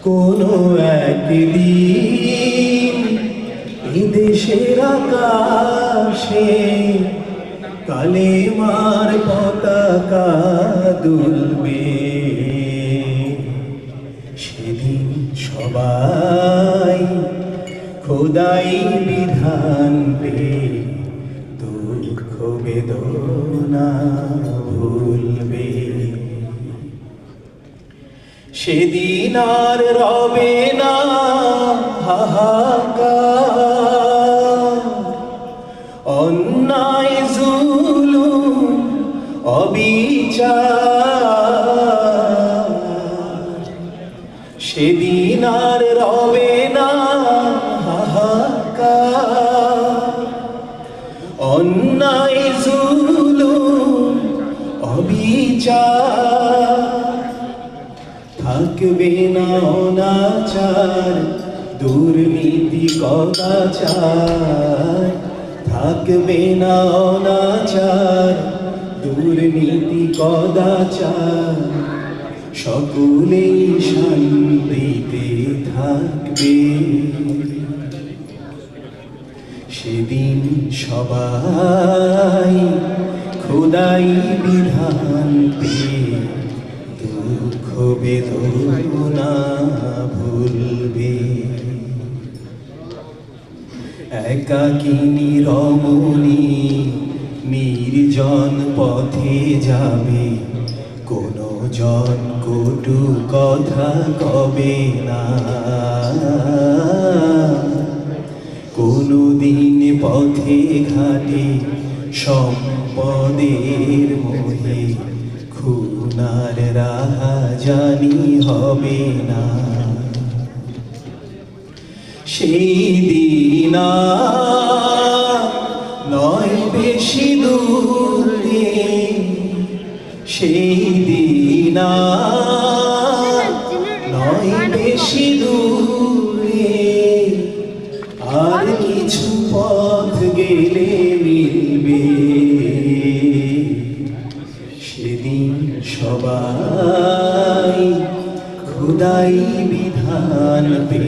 কোনো একদিন এই দেশের আকাশে কালেমার পতাকা দুলবে, সেদিন সবাই খোদাই বিধান পে দুঃখ বেদনা ভুলবে। সেদিন আর রবে না হাহাকার, অন্যায় জুলুম অবিচার। সেদিন আর রবে না হাহাকার, অন্যায় জুলুম অবিচার। থাকবে না অনাচার, দুর্নীতি কদাচার। থাকবে না অনাচার, দুর্নীতি কদাচার। সকলেই শান্তিতে থাকবে, সেদিন সবাই খোদাই বিধান পে দুঃখ বেদনা ভুলবে। একাকিনী রমণী নির্জন পথে যাবে, কোনো জন কটু কথা কবে না। কোনো দিন পথে ঘাটে সম্পদের মোহে খুনার রাহাজানি হবে না। সেই দিন নয় বেশি দূরে, সেই দিন নয় বেশি দূরে। আর কিছু পথ গেলে মিলবে, সেদিন সবাই খোদাই বিধান পে